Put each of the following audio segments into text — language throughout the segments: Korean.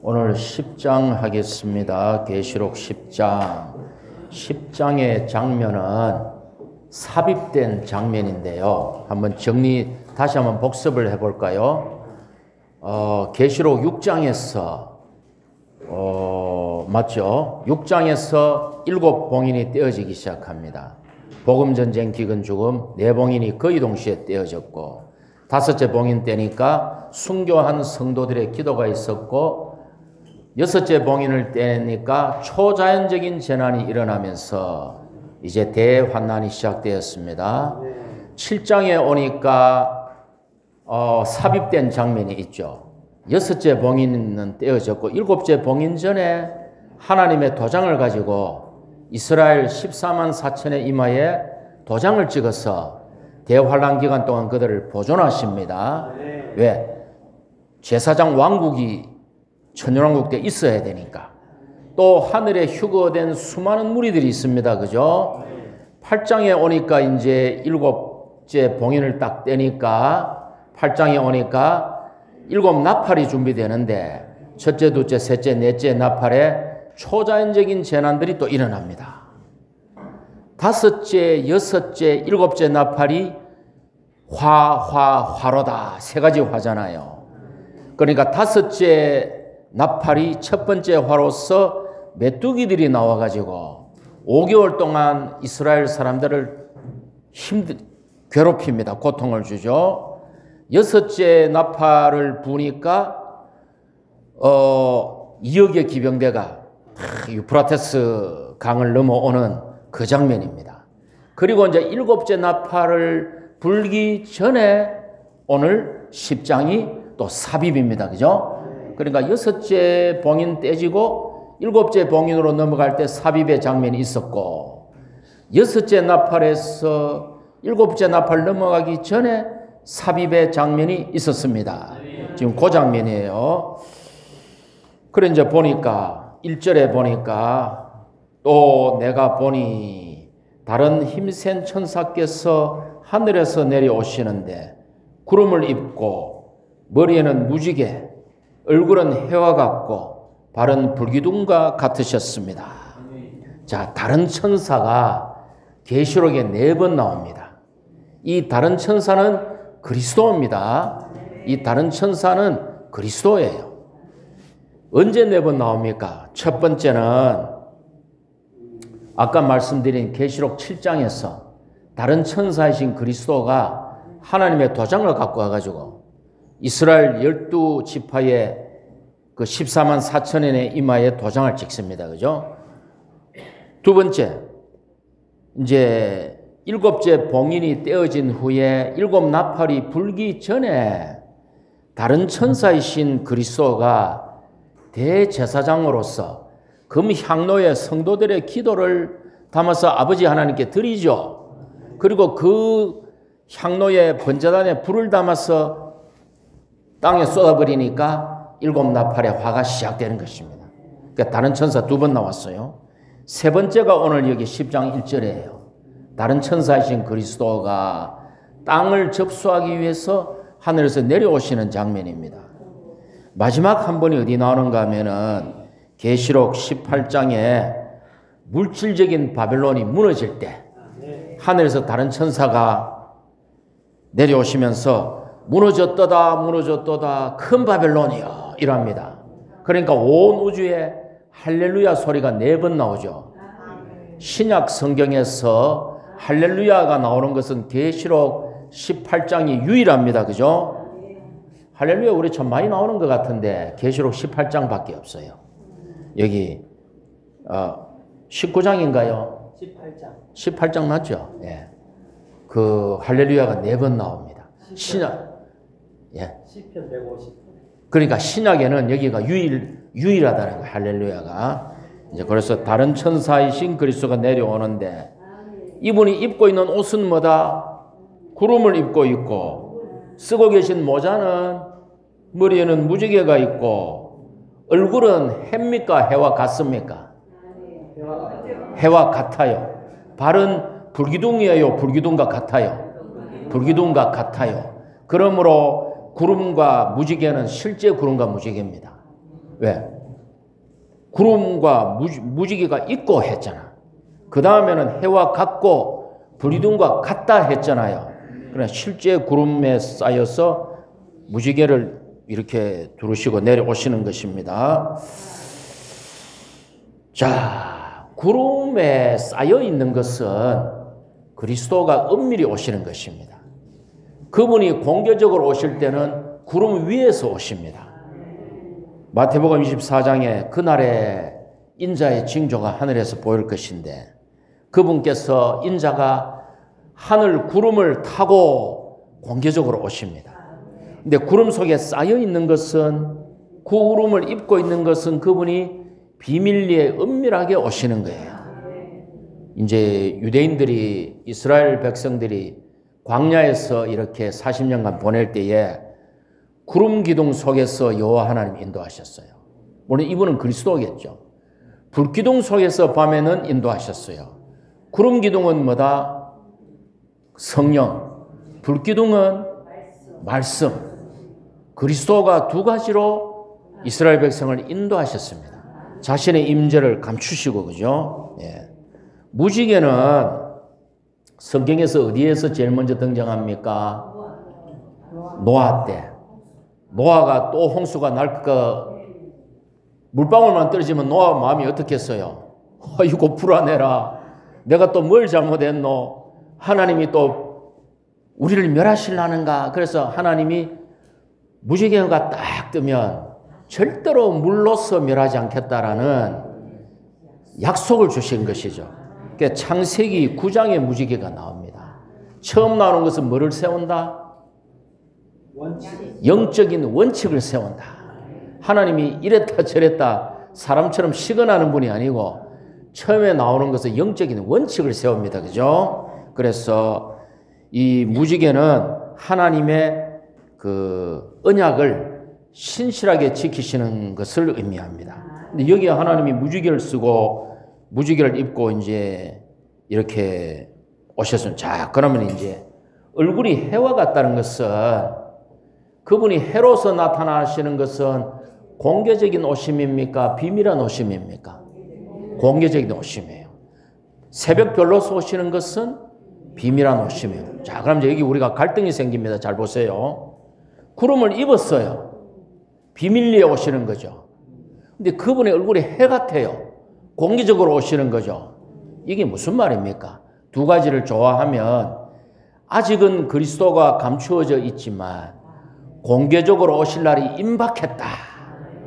오늘 10장 하겠습니다. 계시록 10장. 10장의 장면은 삽입된 장면인데요. 한번 다시 한번 복습을 해볼까요? 계시록 6장에서 맞죠? 6장에서 7봉인이 떼어지기 시작합니다. 복음전쟁 기근 죽음 4봉인이 거의 동시에 떼어졌고 5째 봉인 떼니까 순교한 성도들의 기도가 있었고 6째 봉인을 떼니까 초자연적인 재난이 일어나면서 이제 대환난이 시작되었습니다. 7장에 오니까 삽입된 장면이 있죠. 6째 봉인은 떼어졌고 7째 봉인 전에 하나님의 도장을 가지고 이스라엘 14만 4천의 이마에 도장을 찍어서 대환난 기간 동안 그들을 보존하십니다. 왜? 제사장 왕국이 천년왕국 때 있어야 되니까. 또 하늘에 휴거된 수많은 무리들이 있습니다. 그죠? 8장에 오니까 이제 7째 봉인을 딱 떼니까 8장에 오니까 7 나팔이 준비되는데 첫째, 둘째, 셋째, 넷째 나팔에 초자연적인 재난들이 또 일어납니다. 5째, 6째, 7째 나팔이 화로다. 3가지 화잖아요. 그러니까 5째 나팔이 첫 번째 화로서 메뚜기들이 나와가지고 5개월 동안 이스라엘 사람들을 괴롭힙니다. 고통을 주죠. 6째 나팔을 부니까 2억의 기병대가 유프라테스 강을 넘어오는 그 장면입니다. 그리고 이제 7째 나팔을 불기 전에 오늘 10장이 또 삽입입니다. 그죠? 그러니까 6째 봉인 떼지고 7째 봉인으로 넘어갈 때 삽입의 장면이 있었고 6째 나팔에서 7째 나팔 넘어가기 전에 삽입의 장면이 있었습니다. 지금 그 장면이에요. 그래 이제 보니까 1절에 보니까 또 내가 보니 다른 힘센 천사께서 하늘에서 내려오시는데 구름을 입고 머리에는 무지개 얼굴은 해와 같고 발은 불기둥과 같으셨습니다. 자, 다른 천사가 계시록에 4번 나옵니다. 이 다른 천사는 그리스도입니다. 이 다른 천사는 그리스도예요. 언제 4번 나옵니까? 첫 번째는 아까 말씀드린 계시록 7장에서 다른 천사이신 그리스도가 하나님의 도장을 갖고 와가지고 이스라엘 12지파의 그 14만 4천인의 이마에 도장을 찍습니다. 그죠? 두 번째, 이제 7째 봉인이 떼어진 후에 7 나팔이 불기 전에 다른 천사이신 그리스도가 대제사장으로서 금향로에 성도들의 기도를 담아서 아버지 하나님께 드리죠. 그리고 그 향로에 번제단에 불을 담아서 땅에 쏟아버리니까 7 나팔의 화가 시작되는 것입니다. 그러니까 다른 천사 2번 나왔어요. 세 번째가 오늘 여기 10장 1절이에요. 다른 천사이신 그리스도가 땅을 접수하기 위해서 하늘에서 내려오시는 장면입니다. 마지막 한 번이 어디 나오는가 하면은 계시록 18장에 물질적인 바벨론이 무너질 때 하늘에서 다른 천사가 내려오시면서 무너졌도다 큰 바벨론이여 이랍니다. 그러니까 온 우주에 할렐루야 소리가 4번 나오죠. 신약 성경에서 할렐루야가 나오는 것은 계시록 18장이 유일합니다. 그죠? 할렐루야 우리 참 많이 나오는 것 같은데 계시록 18장밖에 없어요. 여기 19장인가요? 18장 맞죠? 예. 그 할렐루야가 4번 나옵니다. 신약 예. 시편 150. 그러니까 신약에는 여기가 유일하다는 거예요. 할렐루야가. 이제 그래서 다른 천사이신 그리스도가 내려오는데 이분이 입고 있는 옷은 뭐다? 구름을 입고 있고 쓰고 계신 모자는 머리에는 무지개가 있고 얼굴은 해입니까? 해와 같습니까? 해와 같아요. 발은 불기둥이에요? 불기둥과 같아요? 불기둥과 같아요. 그러므로 구름과 무지개는 실제 구름과 무지개입니다. 왜? 구름과 무지개가 있고 했잖아. 그 다음에는 해와 같고 불이둥과 같다 했잖아요. 그러나 실제 구름에 쌓여서 무지개를 이렇게 두르시고 내려오시는 것입니다. 자, 구름에 쌓여 있는 것은 그리스도가 은밀히 오시는 것입니다. 그분이 공개적으로 오실 때는 구름 위에서 오십니다. 마태복음 24장에 그날의 인자의 징조가 하늘에서 보일 것인데 그분께서 인자가 하늘 구름을 타고 공개적으로 오십니다. 근데 구름 속에 쌓여 있는 것은 구름을 입고 있는 것은 그분이 비밀리에 은밀하게 오시는 거예요. 이제 유대인들이 이스라엘 백성들이 광야에서 이렇게 40년간 보낼 때에 구름 기둥 속에서 여호와 하나님 인도하셨어요. 물론 이분은 그리스도겠죠. 불 기둥 속에서 밤에는 인도하셨어요. 구름 기둥은 뭐다? 성령. 불 기둥은 말씀. 그리스도가 두 가지로 이스라엘 백성을 인도하셨습니다. 자신의 임재를 감추시고, 그죠? 예. 무지개는 성경에서 어디에서 제일 먼저 등장합니까? 노아 때. 노아가 또 홍수가 날 거 물방울만 떨어지면 노아 마음이 어떻겠어요? 아이고 불안해라. 내가 또 뭘 잘못했노? 하나님이 또 우리를 멸하시려는가? 그래서 하나님이 무지개가 딱 뜨면 절대로 물로서 멸하지 않겠다라는 약속을 주신 것이죠. 그러니까 창세기 9장에 무지개가 나옵니다. 처음 나오는 것은 뭐를 세운다? 영적인 원칙을 세운다. 하나님이 이랬다 저랬다 사람처럼 시건하는 분이 아니고 처음에 나오는 것은 영적인 원칙을 세웁니다. 그죠? 그래서 이 무지개는 하나님의 그 언약을 신실하게 지키시는 것을 의미합니다. 근데 여기에 하나님이 무지개를 쓰고 무지개를 입고 이제 이렇게 오셨으면 자, 그러면 이제 얼굴이 해와 같다는 것은 그분이 해로서 나타나시는 것은 공개적인 오심입니까? 비밀한 오심입니까? 공개적인 오심이에요. 새벽별로서 오시는 것은 비밀한 오심이에요. 자, 그럼 이제 여기 우리가 갈등이 생깁니다. 잘 보세요. 구름을 입었어요. 비밀리에 오시는 거죠. 근데 그분의 얼굴이 해 같아요. 공개적으로 오시는 거죠. 이게 무슨 말입니까? 두 가지를 좋아하면 아직은 그리스도가 감추어져 있지만 공개적으로 오실 날이 임박했다.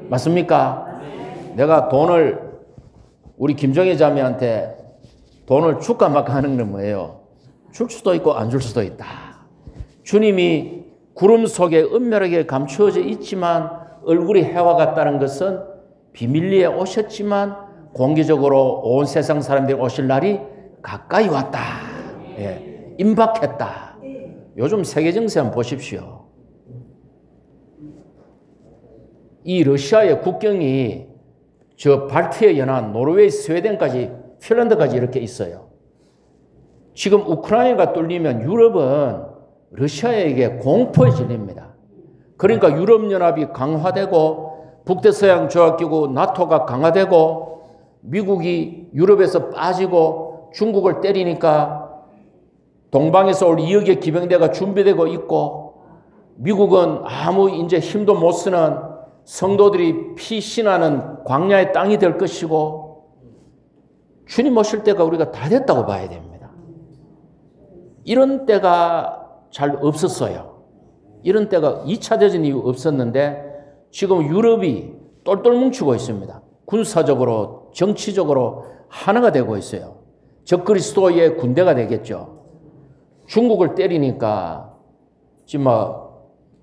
맞습니까? 내가 돈을 우리 김정혜 자매한테 돈을 줄까 말까 하는 건 뭐예요? 줄 수도 있고 안 줄 수도 있다. 주님이 구름 속에 은밀하게 감추어져 있지만 얼굴이 해와 같다는 것은 비밀리에 오셨지만 공개적으로 온 세상 사람들이 오실 날이 가까이 왔다. 예, 임박했다. 요즘 세계 정세 한번 보십시오. 이 러시아의 국경이 저 발트해 연안, 노르웨이, 스웨덴까지, 핀란드까지 이렇게 있어요. 지금 우크라이나가 뚫리면 유럽은 러시아에게 공포에 질립니다. 그러니까 유럽연합이 강화되고 북대서양 조약기구 나토가 강화되고 미국이 유럽에서 빠지고 중국을 때리니까 동방에서 올 2억의 기병대가 준비되고 있고 미국은 아무 이제 힘도 못 쓰는 성도들이 피신하는 광야의 땅이 될 것이고 주님 오실 때가 우리가 다 됐다고 봐야 됩니다. 이런 때가 잘 없었어요. 이런 때가 2차 대전 이후 없었는데 지금 유럽이 똘똘 뭉치고 있습니다. 군사적으로 정치적으로 하나가 되고 있어요. 적그리스도의 군대가 되겠죠. 중국을 때리니까 지금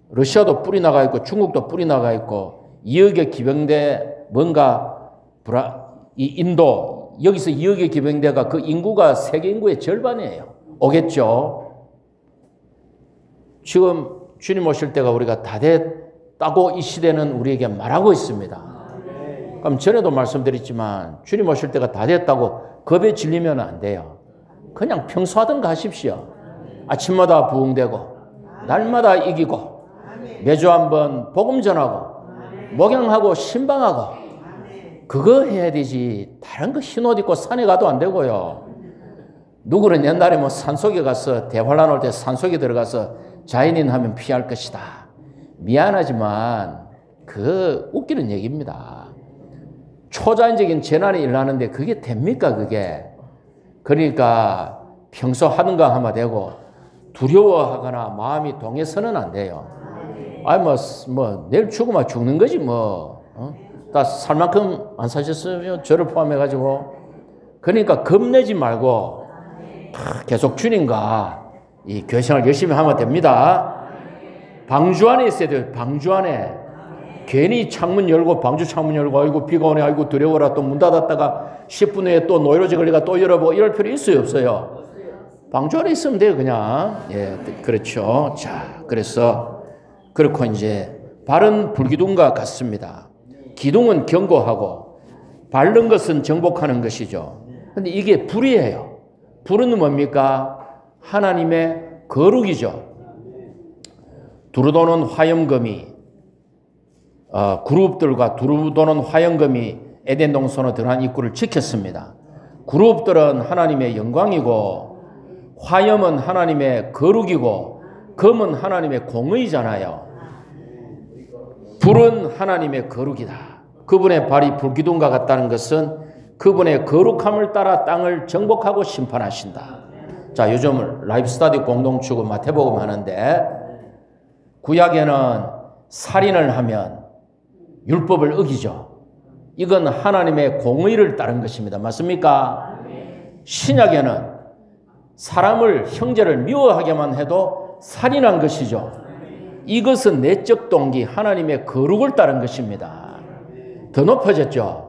러시아도 뿌리 나가 있고 중국도 뿌리 나가 있고 2억의 기병대 뭔가 이 인도 여기서 2억의 기병대가 그 인구가 세계 인구의 절반이에요. 오겠죠. 지금 주님 오실 때가 우리가 다 됐다고 이 시대는 우리에게 말하고 있습니다. 그럼 전에도 말씀드렸지만 주님 오실 때가 다 됐다고 겁에 질리면 안 돼요. 그냥 평소하던 하십시오. 아침마다 부흥되고 날마다 이기고 매주 한번 복음 전하고 목양하고 신방하고 그거 해야 되지. 다른 거 흰 옷 입고 산에 가도 안 되고요. 누구는 옛날에 뭐 산속에 가서 대환란 올 때 산속에 들어가서 자연인 하면 피할 것이다. 미안하지만 그 웃기는 얘기입니다. 초자연적인 재난이 일어나는데 그게 됩니까 그게? 그러니까 평소 하는 거 하면 되고 두려워하거나 마음이 동해서는 안 돼요. 아니 뭐 내일 죽으면 죽는 거지 뭐. 다 살 만큼 안 사셨으면 저를 포함해가지고. 그러니까 겁내지 말고 계속 주님과 이 교회생활 열심히 하면 됩니다. 방주 안에 있어야 돼요. 방주 안에. 괜히 창문 열고 방주 창문 열고 아이고 비가 오네 아이고 두려워라 또 문 닫았다가 10분 후에 또 노이로제 걸리가 또 열어보고 이럴 필요 있어요 없어요? 방주 안에 있으면 돼요 그냥. 예, 그렇죠. 자, 그래서 그렇고 이제 바른 불기둥과 같습니다. 기둥은 견고하고 바른 것은 정복하는 것이죠. 근데 이게 불이에요. 불은 뭡니까? 하나님의 거룩이죠. 두루도는 화염검이 그룹들과 두루도는 화염검이 에덴 동산으로 들어간 입구를 지켰습니다. 그룹들은 하나님의 영광이고 화염은 하나님의 거룩이고 검은 하나님의 공의잖아요. 불은 하나님의 거룩이다. 그분의 발이 불기둥과 같다는 것은 그분의 거룩함을 따라 땅을 정복하고 심판하신다. 자, 요즘 라이프 스터디 공동축은 마태복음 하는데 구약에는 살인을 하면 율법을 어기죠. 이건 하나님의 공의를 따른 것입니다. 맞습니까? 신약에는 사람을 형제를 미워하게만 해도 살인한 것이죠. 이것은 내적 동기 하나님의 거룩을 따른 것입니다. 더 높아졌죠.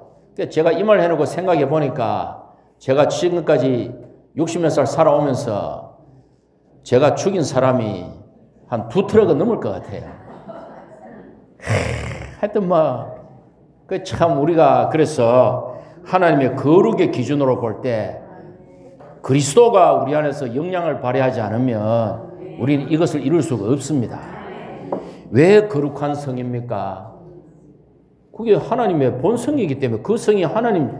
제가 이 말 해놓고 생각해 보니까 제가 지금까지 60몇 살 살아오면서 제가 죽인 사람이 한 2트럭은 넘을 것 같아요. 하여튼 그 참 우리가 그래서 하나님의 거룩의 기준으로 볼 때 그리스도가 우리 안에서 영향을 발휘하지 않으면 우리는 이것을 이룰 수가 없습니다. 왜 거룩한 성입니까? 그게 하나님의 본성이기 때문에 그 성이 하나님의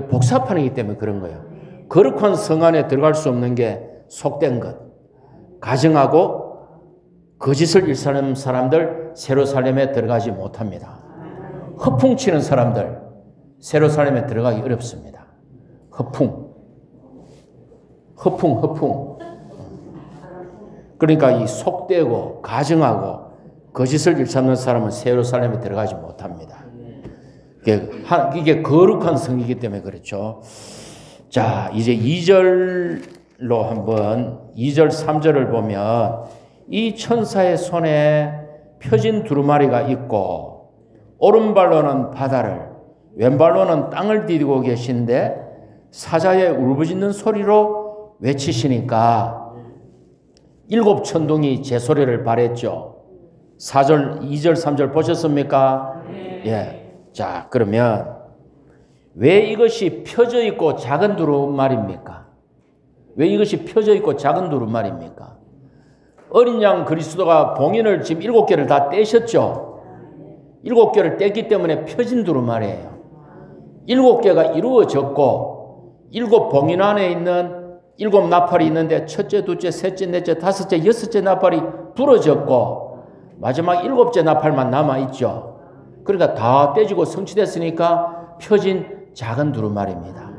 복사판이기 때문에 그런 거예요. 거룩한 성 안에 들어갈 수 없는 게 속된 것, 가증하고 거짓을 일삼는 사람들 세루살렘에 들어가지 못합니다. 허풍치는 사람들 세루살렘에 들어가기 어렵습니다. 허풍. 그러니까 이 속되고 가증하고 거짓을 일삼는 사람은 예루살렘에 들어가지 못합니다. 이게 거룩한 성이기 때문에 그렇죠. 자, 이제 2절로 한번 2절 3절을 보면 이 천사의 손에 펴진 두루마리가 있고 오른발로는 바다를 왼발로는 땅을 디디고 계신데 사자의 울부짖는 소리로 외치시니까 7 천둥이 제 소리를 발했죠. 4절, 2절, 3절 보셨습니까? 예. 자, 그러면 왜 이것이 펴져 있고 작은 두루마리입니까? 왜 이것이 펴져 있고 작은 두루마리입니까? 어린 양 그리스도가 봉인을 지금 7개를 다 떼셨죠? 7개를 뗐기 때문에 펴진 두루마리예요. 7개가 이루어졌고 7 봉인 안에 있는 7 나팔이 있는데 첫째, 둘째, 셋째, 넷째, 다섯째, 여섯째 나팔이 부러졌고 마지막 7째 나팔만 남아있죠. 그러니까 다 떼지고 성취됐으니까 펴진 작은 두루마리입니다.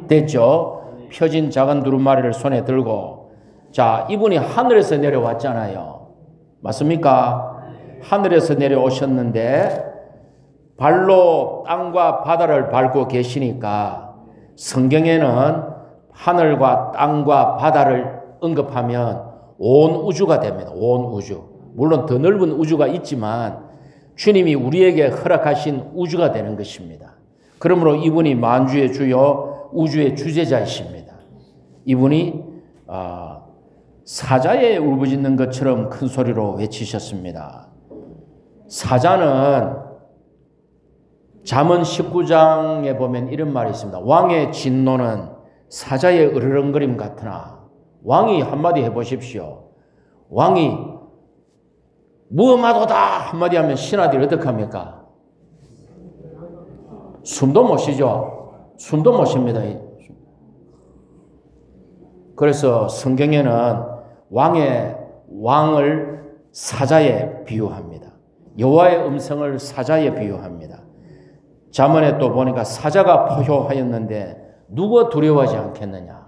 됐죠? 펴진 작은 두루마리를 손에 들고 자, 이분이 하늘에서 내려왔잖아요. 맞습니까? 하늘에서 내려오셨는데 발로 땅과 바다를 밟고 계시니까 성경에는 하늘과 땅과 바다를 언급하면 온 우주가 됩니다. 온 우주. 물론 더 넓은 우주가 있지만 주님이 우리에게 허락하신 우주가 되는 것입니다. 그러므로 이분이 만주의 주요 우주의 주재자이십니다. 이분이 사자의 울부짖는 것처럼 큰 소리로 외치셨습니다. 사자는 잠언 19장에 보면 이런 말이 있습니다. 왕의 진노는 사자의 으르렁거림 같으나 왕이 한마디 해보십시오. 왕이 무엄하도다 한마디 하면 신하들이 어떡합니까? 숨도 못 쉬죠. 숨도 못 쉽니다. 그래서 성경에는 왕을 사자에 비유합니다. 여호와의 음성을 사자에 비유합니다. 잠언에 또 보니까 사자가 포효하였는데 누가 두려워하지 않겠느냐.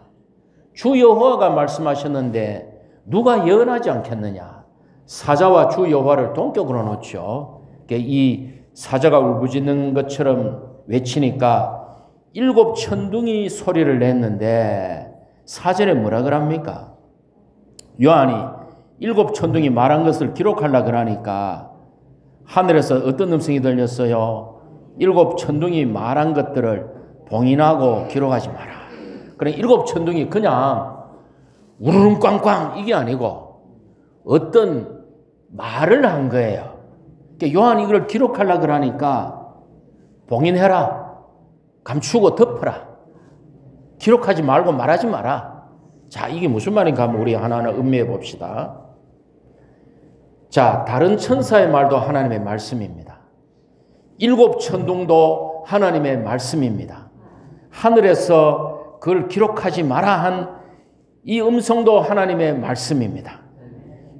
주 여호와가 말씀하셨는데 누가 예언하지 않겠느냐. 사자와 주 여호와를 동격으로 놓죠. 이 사자가 울부짖는 것처럼 외치니까 7 천둥이 소리를 냈는데 사전에 뭐라 그럽니까? 요한이 7 천둥이 말한 것을 기록하려고 그러니까 하늘에서 어떤 음성이 들렸어요? 7 천둥이 말한 것들을 봉인하고 기록하지 마라. 그러니까 7 천둥이 그냥 우르릉 꽝꽝 이게 아니고 어떤 말을 한 거예요. 그러니까 요한이 이걸 기록하려고 그러니까 봉인해라. 감추고 덮어라. 기록하지 말고 말하지 마라. 자, 이게 무슨 말인가 하면 우리 하나하나 음미해 봅시다. 자, 다른 천사의 말도 하나님의 말씀입니다. 7 천둥도 하나님의 말씀입니다. 하늘에서 그걸 기록하지 마라 한 이 음성도 하나님의 말씀입니다.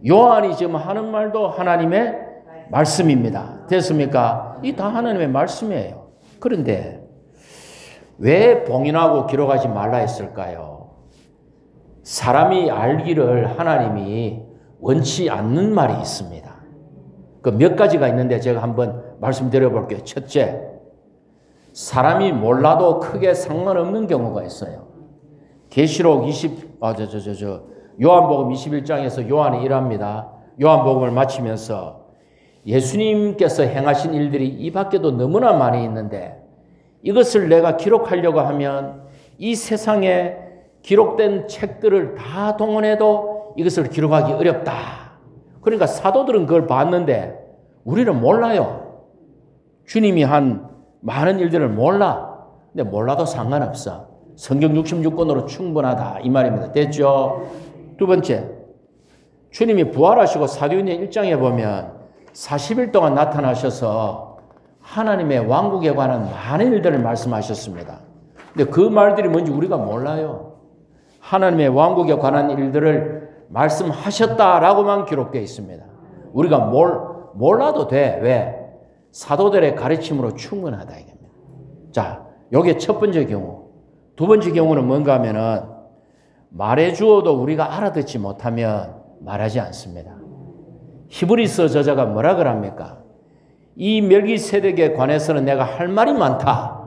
요한이 지금 하는 말도 하나님의 말씀입니다. 됐습니까? 이 다 하나님의 말씀이에요. 그런데 왜 봉인하고 기록하지 말라 했을까요? 사람이 알기를 하나님이 원치 않는 말이 있습니다. 그 몇 가지가 있는데 제가 한번 말씀드려 볼게요. 첫째, 사람이 몰라도 크게 상관없는 경우가 있어요. 계시록 요한복음 21장에서 요한이 일합니다. 요한복음을 마치면서 예수님께서 행하신 일들이 이 밖에도 너무나 많이 있는데 이것을 내가 기록하려고 하면 이 세상에 기록된 책들을 다 동원해도 이것을 기록하기 어렵다. 그러니까 사도들은 그걸 봤는데 우리는 몰라요. 주님이 한 많은 일들을 몰라. 근데 몰라도 상관없어. 성경 66권으로 충분하다. 이 말입니다. 됐죠? 두 번째, 주님이 부활하시고 사도행전 1장에 보면 40일 동안 나타나셔서 하나님의 왕국에 관한 많은 일들을 말씀하셨습니다. 근데 그 말들이 뭔지 우리가 몰라요. 하나님의 왕국에 관한 일들을 말씀하셨다라고만 기록되어 있습니다. 우리가 몰라도 돼. 왜? 사도들의 가르침으로 충분하다 이겁니다. 자, 요게 첫 번째 경우. 두 번째 경우는 뭔가 하면은 말해 주어도 우리가 알아듣지 못하면 말하지 않습니다. 히브리서 저자가 뭐라 그럽니까? 이 멜기세덱에 관해서는 내가 할 말이 많다.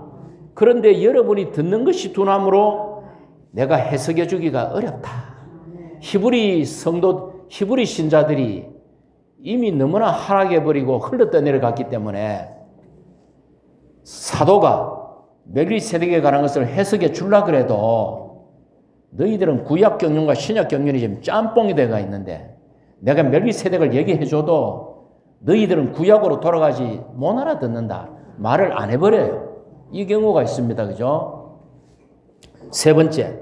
그런데 여러분이 듣는 것이 두나무로 내가 해석해 주기가 어렵다. 히브리 신자들이 이미 너무나 하락해버리고 흘러떠내려갔기 때문에 사도가 멜기세덱에 관한 것을 해석해 주려고 그래도 너희들은 구약 경륜과 신약 경륜이 지금 짬뽕이 돼가 있는데 내가 멜기세덱을 얘기해 줘도 너희들은 구약으로 돌아가지 못 알아듣는다. 말을 안 해버려요. 이 경우가 있습니다. 그죠? 세 번째,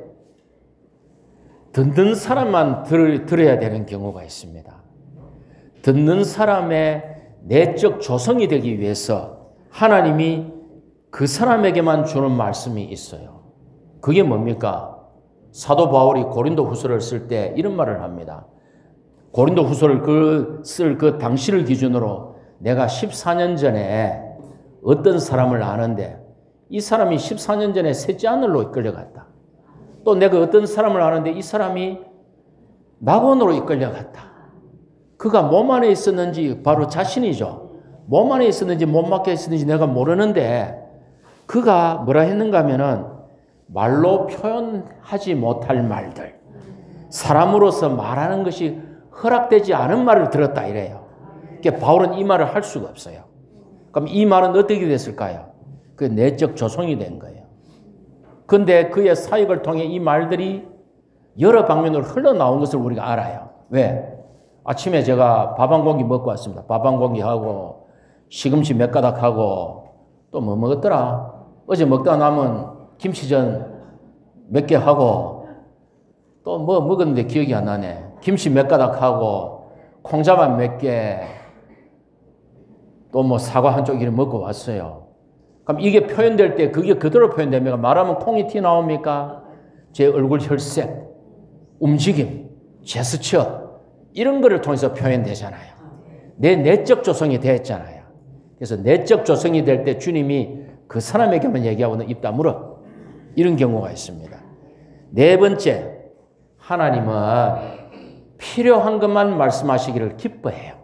듣는 사람만 들어야 되는 경우가 있습니다. 듣는 사람의 내적 조성이 되기 위해서 하나님이 그 사람에게만 주는 말씀이 있어요. 그게 뭡니까? 사도 바울이 고린도 후서를 쓸 때 이런 말을 합니다. 고린도 후서를 쓸 그 당시를 기준으로 내가 14년 전에 어떤 사람을 아는데 이 사람이 14년 전에 셋째 하늘로 이끌려갔다. 또 내가 어떤 사람을 아는데 이 사람이 낙원으로 이끌려갔다. 그가 몸 안에 있었는지 바로 자신이죠. 몸 안에 있었는지 몸 밖에 있었는지 내가 모르는데 그가 뭐라 했는가 하면은 말로 표현하지 못할 말들, 사람으로서 말하는 것이 허락되지 않은 말을 들었다 이래요. 그러니까 바울은 이 말을 할 수가 없어요. 그럼 이 말은 어떻게 됐을까요? 그 내적 조성이 된 거예요. 그런데 그의 사역을 통해 이 말들이 여러 방면으로 흘러나온 것을 우리가 알아요. 왜? 아침에 제가 밥 한 공기 먹고 왔습니다. 밥 한 공기 하고 시금치 몇 가닥 하고 또 뭐 먹었더라? 어제 먹다 남은 김치전 몇 개 하고 또 뭐 먹었는데 기억이 안 나네. 김치 몇 가닥 하고 콩자반 몇 개 또 뭐 사과 한 쪽이를 먹고 왔어요. 그럼 이게 표현될 때 그게 그대로 표현됩니까? 말하면 콩이 튀 나옵니까? 제 얼굴 혈색, 움직임, 제스처 이런 거를 통해서 표현되잖아요. 내 내적 조성이 됐잖아요. 그래서 내적 조성이 될 때 주님이 그 사람에게만 얘기하고는 입 다물어. 이런 경우가 있습니다. 네 번째, 하나님은 필요한 것만 말씀하시기를 기뻐해요.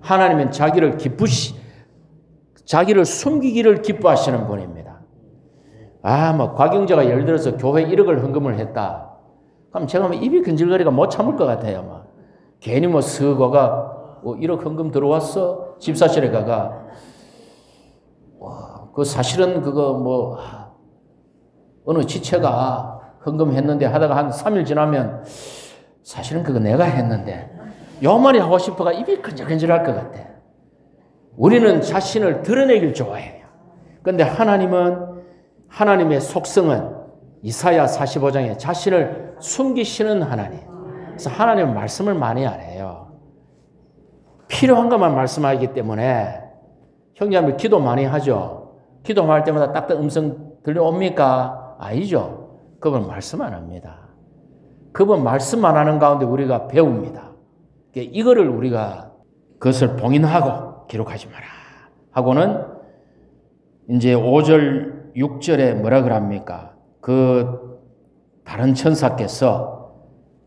하나님은 자기를 숨기기를 기뻐하시는 분입니다. 뭐 과경제가 예를 들어서 교회 1억을 헌금을 했다. 그럼 제가 입이 근질거리가 못 참을 것 같아요. 괜히 서거가 1억 헌금 들어왔어. 집사실에 가가 그 사실은 그거 어느 지체가 헌금했는데 하다가 한 3일 지나면 사실은 그거 내가 했는데 요 말이 하고 싶어가 입이 근질근질할 것 같아. 우리는 자신을 드러내길 좋아해요. 그런데 하나님의 속성은 이사야 45장에 자신을 숨기시는 하나님. 그래서 하나님은 말씀을 많이 안 해요. 필요한 것만 말씀하기 때문에 형제자매 기도 많이 하죠. 기도할 때마다 딱딱 음성 들려옵니까? 아니죠. 그분 말씀 안 합니다. 그분 말씀 안 하는 가운데 우리가 배웁니다. 이거를 우리가 그것을 봉인하고 기록하지 마라 하고는 이제 5절 6절에 뭐라 그럽니까? 그 다른 천사께서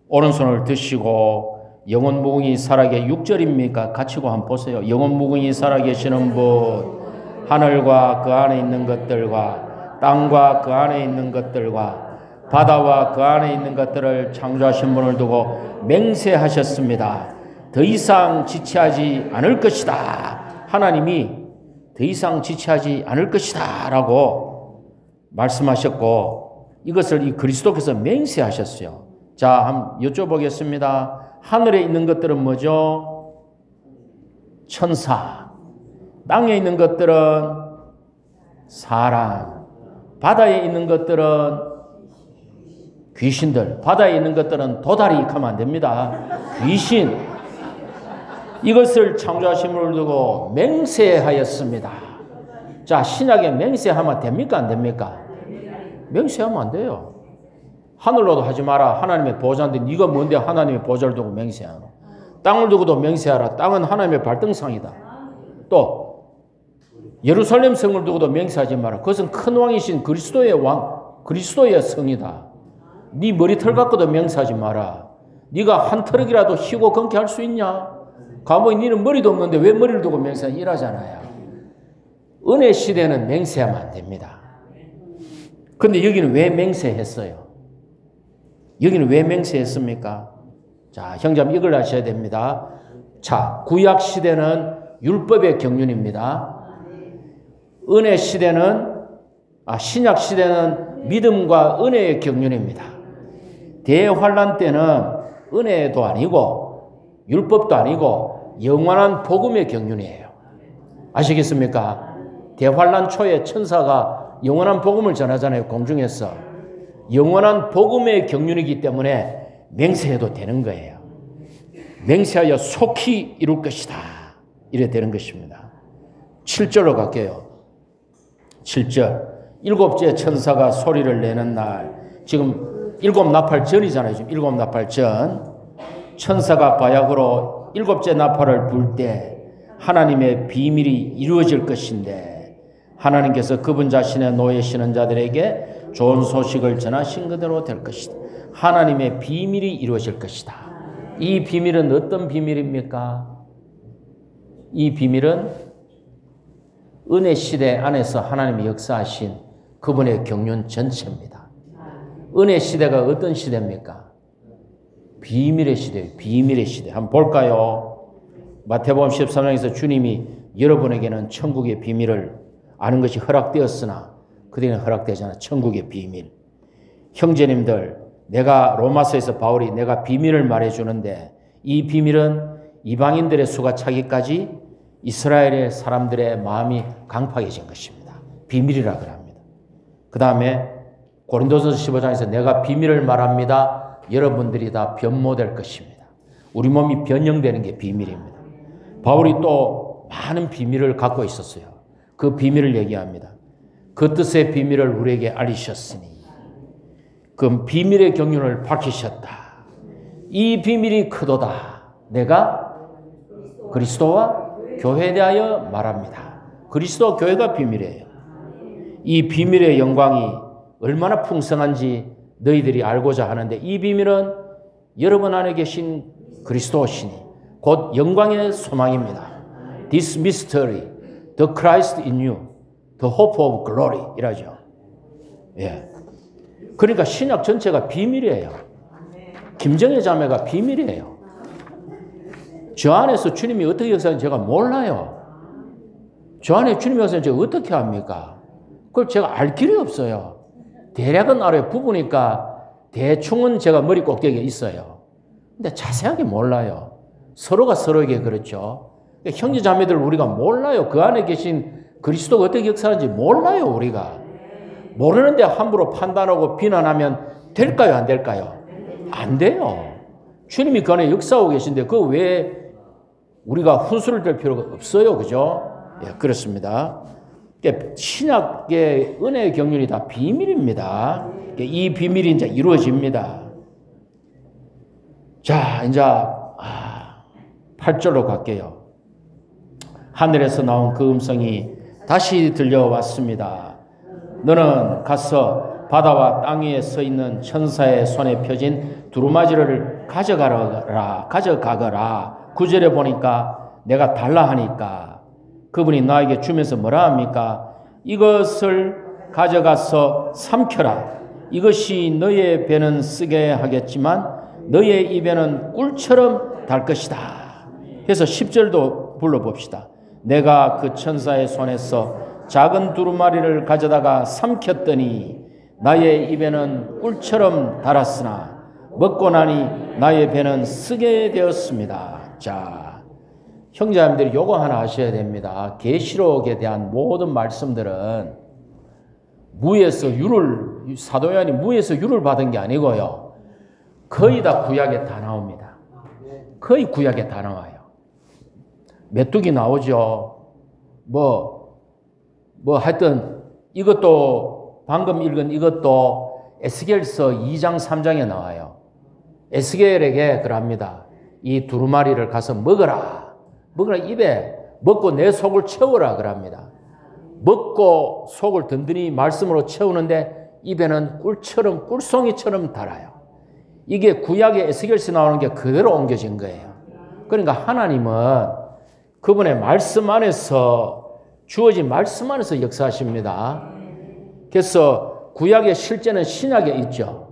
오른손을 드시고 영원 무궁히 살아계 6절입니까? 같이고 한번 보세요. 영원 무궁히 살아계시는 분, 하늘과 그 안에 있는 것들과 땅과 그 안에 있는 것들과 바다와 그 안에 있는 것들을 창조하신 분을 두고 맹세하셨습니다. 더 이상 지체하지 않을 것이다. 하나님이 더 이상 지체하지 않을 것이다 라고 말씀하셨고 이것을 이 그리스도께서 맹세하셨어요. 자, 한번 여쭤보겠습니다. 하늘에 있는 것들은 뭐죠? 천사. 땅에 있는 것들은 사람. 바다에 있는 것들은 귀신들. 바다에 있는 것들은 도다리 하면 안 됩니다. 귀신. 이것을 창조하신 분을 두고 맹세하였습니다. 자, 신약에 맹세하면 됩니까? 안 됩니까? 맹세하면 안 돼요. 하늘로도 하지 마라. 하나님의 보좌인데 네가 뭔데 하나님의 보좌를 두고 맹세하노. 땅을 두고도 맹세하라. 땅은 하나님의 발등상이다. 또 예루살렘 성을 두고도 맹세하지 마라. 그것은 큰 왕이신 그리스도의 왕, 그리스도의 성이다. 네 머리털 갖고도 맹세하지 마라. 네가 한 터럭이라도 희고 건케 할 수 있냐? 가보니 네는 머리도 없는데 왜 머리를 두고 맹세하냐? 이러잖아요. 은혜 시대는 맹세하면 안 됩니다. 근데 여기는 왜 맹세했어요? 여기는 왜 맹세했습니까? 자, 형제님 이걸 아셔야 됩니다. 자, 구약 시대는 율법의 경륜입니다. 은혜 시대는 신약 시대는 믿음과 은혜의 경륜입니다. 대환란 때는 은혜도 아니고 율법도 아니고 영원한 복음의 경륜이에요. 아시겠습니까? 대환란 초에 천사가 영원한 복음을 전하잖아요. 공중에서. 영원한 복음의 경륜이기 때문에 맹세해도 되는 거예요. 맹세하여 속히 이룰 것이다. 이래 되는 것입니다. 7절로 갈게요. 7절. 일곱째 천사가 소리를 내는 날. 지금 일곱 나팔 전이잖아요. 지금 일곱 나팔 전. 천사가 바약으로 일곱째 나팔을 불 때 하나님의 비밀이 이루어질 것인데 하나님께서 그분 자신의 노예시는 자들에게 좋은 소식을 전하신 그대로 될 것이다. 하나님의 비밀이 이루어질 것이다. 이 비밀은 어떤 비밀입니까? 이 비밀은 은혜 시대 안에서 하나님이 역사하신 그분의 경륜 전체입니다. 은혜 시대가 어떤 시대입니까? 비밀의 시대예요. 비밀의 시대. 한번 볼까요? 마태복음 13장에서 주님이 여러분에게는 천국의 비밀을 아는 것이 허락되었으나 그들에게는 허락되지 않아. 천국의 비밀. 형제님들, 내가 로마서에서 바울이 내가 비밀을 말해주는데 이 비밀은 이방인들의 수가 차기까지 이스라엘의 사람들의 마음이 강팍해진 것입니다. 비밀이라 그럽니다. 그 다음에 고린도전서 15장에서 내가 비밀을 말합니다. 여러분들이 다 변모될 것입니다. 우리 몸이 변형되는 게 비밀입니다. 바울이 또 많은 비밀을 갖고 있었어요. 그 비밀을 얘기합니다. 그 뜻의 비밀을 우리에게 알리셨으니 그 비밀의 경륜을 밝히셨다. 이 비밀이 크도다. 내가 그리스도와 교회에 대하여 말합니다. 그리스도와 교회가 비밀이에요. 이 비밀의 영광이 얼마나 풍성한지 너희들이 알고자 하는데 이 비밀은 여러분 안에 계신 그리스도시니 곧 영광의 소망입니다. This mystery, the Christ in you, the hope of glory 이라죠. 예. 그러니까 신약 전체가 비밀이에요. 김정혜 자매가 비밀이에요. 저 안에서 주님이 어떻게 역사하는지 제가 몰라요. 저 안에 주님이 역사하는지 제가 어떻게 합니까? 그걸 제가 알 길이 없어요. 대략은 알아요. 부부니까 대충은 제가 머리 꼭대기에 있어요. 근데 자세하게 몰라요. 서로가 서로에게 그렇죠. 형제 자매들 우리가 몰라요. 그 안에 계신 그리스도가 어떻게 역사하는지 몰라요. 우리가. 모르는데 함부로 판단하고 비난하면 될까요? 안 될까요? 안 돼요. 주님이 그 안에 역사하고 계신데 그 외에 우리가 훈수를 댈 필요가 없어요. 그죠? 예, 그렇습니다. 신약의 은혜의 경륜이 다 비밀입니다. 이 비밀이 이제 이루어집니다. 자, 이제 8절로 갈게요. 하늘에서 나온 그 음성이 다시 들려왔습니다. 너는 가서 바다와 땅 위에 서 있는 천사의 손에 펴진 두루마지를 가져가거라. 9절에 보니까 내가 달라 하니까 그분이 나에게 주면서 뭐라 합니까? 이것을 가져가서 삼켜라. 이것이 너의 배는 쓰게 하겠지만 너의 입에는 꿀처럼 달 것이다. 그래서 10절도 불러봅시다. 내가 그 천사의 손에서 작은 두루마리를 가져다가 삼켰더니 나의 입에는 꿀처럼 달았으나 먹고 나니 나의 배는 쓰게 되었습니다. 자, 형제자매들이 요거 하나 아셔야 됩니다. 계시록에 대한 모든 말씀들은 무에서 유를 사도 요한이 무에서 유를 받은 게 아니고요. 거의 다 구약에 다 나옵니다. 거의 구약에 다 나와요. 메뚜기 나오죠. 하여튼 이것도 방금 읽은 이것도 에스겔서 2장 3장에 나와요. 에스겔에게 그럽니다. 이 두루마리를 가서 먹어라. 입에 먹고 내 속을 채워라 그럽니다. 먹고 속을 든든히 말씀으로 채우는데 입에는 꿀처럼 꿀송이처럼 달아요. 이게 구약의 에스겔서 나오는 게 그대로 옮겨진 거예요. 그러니까 하나님은 그분의 말씀 안에서 주어진 말씀 안에서 역사하십니다. 그래서 구약의 실제는 신약에 있죠.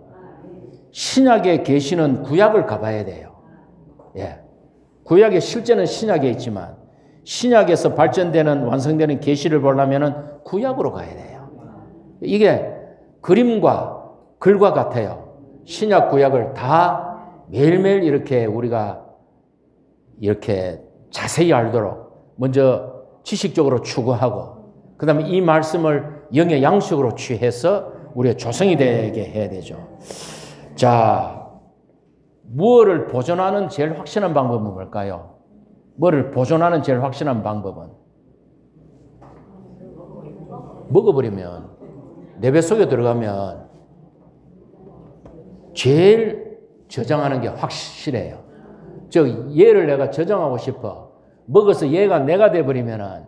신약의 계시는 구약을 가봐야 돼요. 예. 구약의 실제는 신약에 있지만 신약에서 발전되는 완성되는 계시를 보려면 구약으로 가야 돼요. 이게 그림과 글과 같아요. 신약 구약을 다 매일매일 이렇게 우리가 이렇게 자세히 알도록 먼저 지식적으로 추구하고 그 다음에 이 말씀을 영의 양식으로 취해서 우리의 조성이 되게 해야 되죠. 자, 무엇을 보존하는 제일 확실한 방법은 뭘까요? 뭐를 보존하는 제일 확실한 방법은 먹어버리면 내 뱃속에 들어가면 제일 저장하는 게 확실해요. 즉 얘를 내가 저장하고 싶어. 먹어서 얘가 내가 돼버리면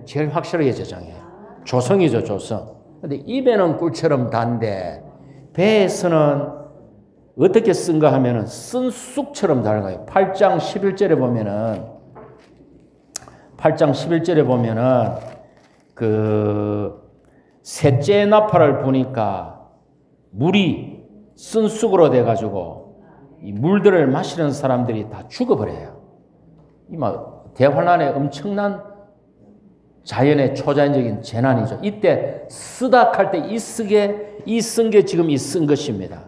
제일 확실하게 저장해요. 조성이죠, 조성. 근데 입에는 꿀처럼 단데 배에서는 어떻게 쓴가 하면은 쓴 쑥처럼 달아요. 8장 11절에 보면은 그 셋째 나팔을 부니까 물이 쓴 쑥으로 돼가지고 이 물들을 마시는 사람들이 다 죽어버려요. 대환란의 엄청난 자연의 초자연적인 재난이죠. 이때 쓰다 할 때 이 쓴 게 지금 이 쓴 것입니다.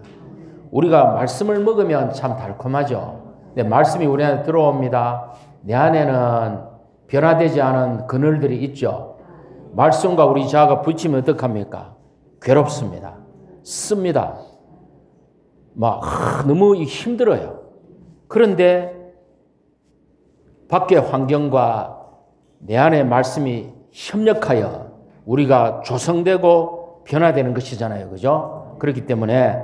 우리가 말씀을 먹으면 참 달콤하죠. 근데 말씀이 우리 안에 들어옵니다. 내 안에는 변화되지 않은 그늘들이 있죠. 말씀과 우리 자아가 부딪히면 어떡합니까? 괴롭습니다. 씁니다. 너무 힘들어요. 그런데 밖의 환경과 내 안의 말씀이 협력하여 우리가 조성되고 변화되는 것이잖아요. 그죠? 그렇기 때문에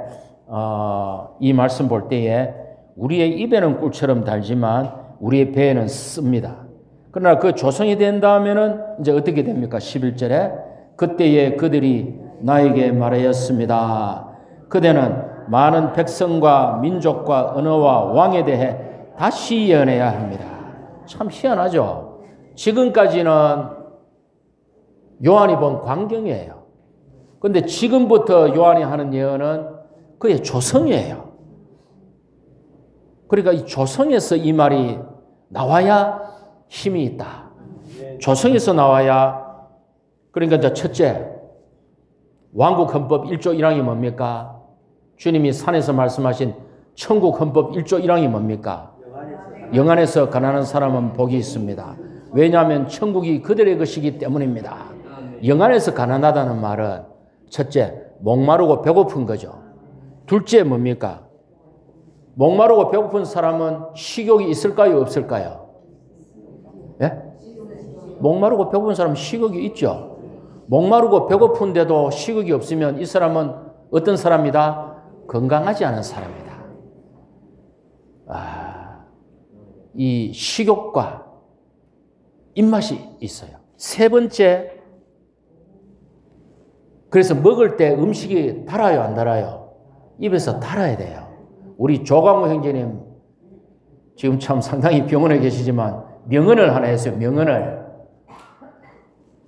이 말씀 볼 때에 우리의 입에는 꿀처럼 달지만 우리의 배에는 씁니다. 그러나 그 조성이 된 다음에는 이제 어떻게 됩니까? 11절에 그때에 그들이 나에게 말하였습니다. 그대는 많은 백성과 민족과 언어와 왕에 대해 다시 예언해야 합니다. 참 희한하죠? 지금까지는 요한이 본 광경이에요. 그런데 지금부터 요한이 하는 예언은 그의 조성이에요. 그러니까 이 조성에서 이 말이 나와야 힘이 있다. 조성에서 나와야, 그러니까 이제 첫째, 왕국 헌법 1조 1항이 뭡니까? 주님이 산에서 말씀하신 천국 헌법 1조 1항이 뭡니까? 영안에서 가난한 사람은 복이 있습니다. 왜냐하면 천국이 그들의 것이기 때문입니다. 영안에서 가난하다는 말은 첫째, 목마르고 배고픈 거죠. 둘째 뭡니까? 목마르고 배고픈 사람은 식욕이 있을까요? 없을까요? 예? 목마르고 배고픈 사람은 식욕이 있죠. 목마르고 배고픈데도 식욕이 없으면 이 사람은 어떤 사람이다? 건강하지 않은 사람이다. 이 식욕과 입맛이 있어요. 세 번째, 그래서 먹을 때 음식이 달아요, 안 달아요? 입에서 달아야 돼요. 우리 조광호 형제님 지금 참 상당히 병원에 계시지만 명언을 하나 했어요. 명언을.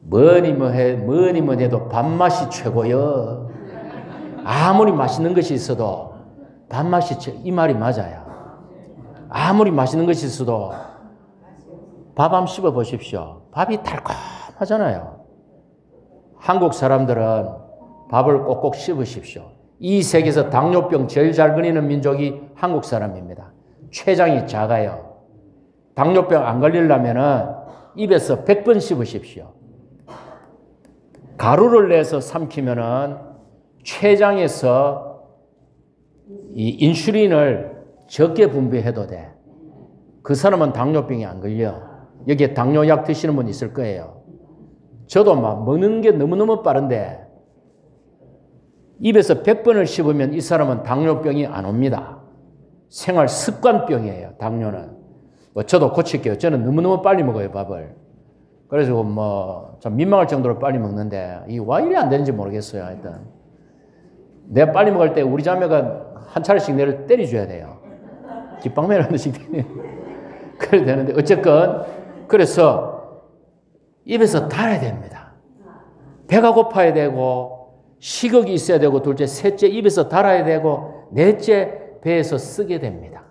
뭐니 뭐 해도 밥맛이 최고요. 아무리 맛있는 것이 있어도 밥맛이 이 말이 맞아요. 아무리 맛있는 것이 있어도 밥 한번 씹어 보십시오. 밥이 달콤하잖아요. 한국 사람들은 밥을 꼭꼭 씹으십시오. 이 세계에서 당뇨병 제일 잘 걸리는 민족이 한국 사람입니다. 췌장이 작아요. 당뇨병 안 걸리려면은 입에서 100번 씹으십시오. 가루를 내서 삼키면은 췌장에서 이 인슐린을 적게 분비해도 돼. 그 사람은 당뇨병이 안 걸려. 여기에 당뇨약 드시는 분 있을 거예요. 저도 막 먹는 게 너무너무 빠른데 입에서 100번을 씹으면 이 사람은 당뇨병이 안 옵니다. 생활 습관병이에요, 당뇨는. 저도 고칠게요. 저는 너무너무 빨리 먹어요, 밥을. 그래서 좀 민망할 정도로 빨리 먹는데 왜 이래 안 되는지 모르겠어요, 하여튼. 내가 빨리 먹을 때 우리 자매가 한 차례씩 내를 때려줘야 돼요. 깃방맨 하듯이. 그래야 되는데 어쨌건 그래서 입에서 달아야 됩니다. 배가 고파야 되고 식욕이 있어야 되고 둘째, 셋째 입에서 달아야 되고 넷째 배에서 쓰게 됩니다.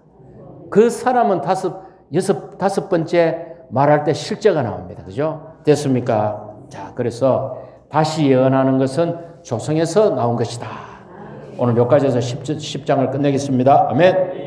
그 사람은 다섯 번째 말할 때 실제가 나옵니다. 그죠? 됐습니까? 자, 그래서 다시 예언하는 것은 조성에서 나온 것이다. 오늘 몇 가지에서 10장을 끝내겠습니다. 아멘.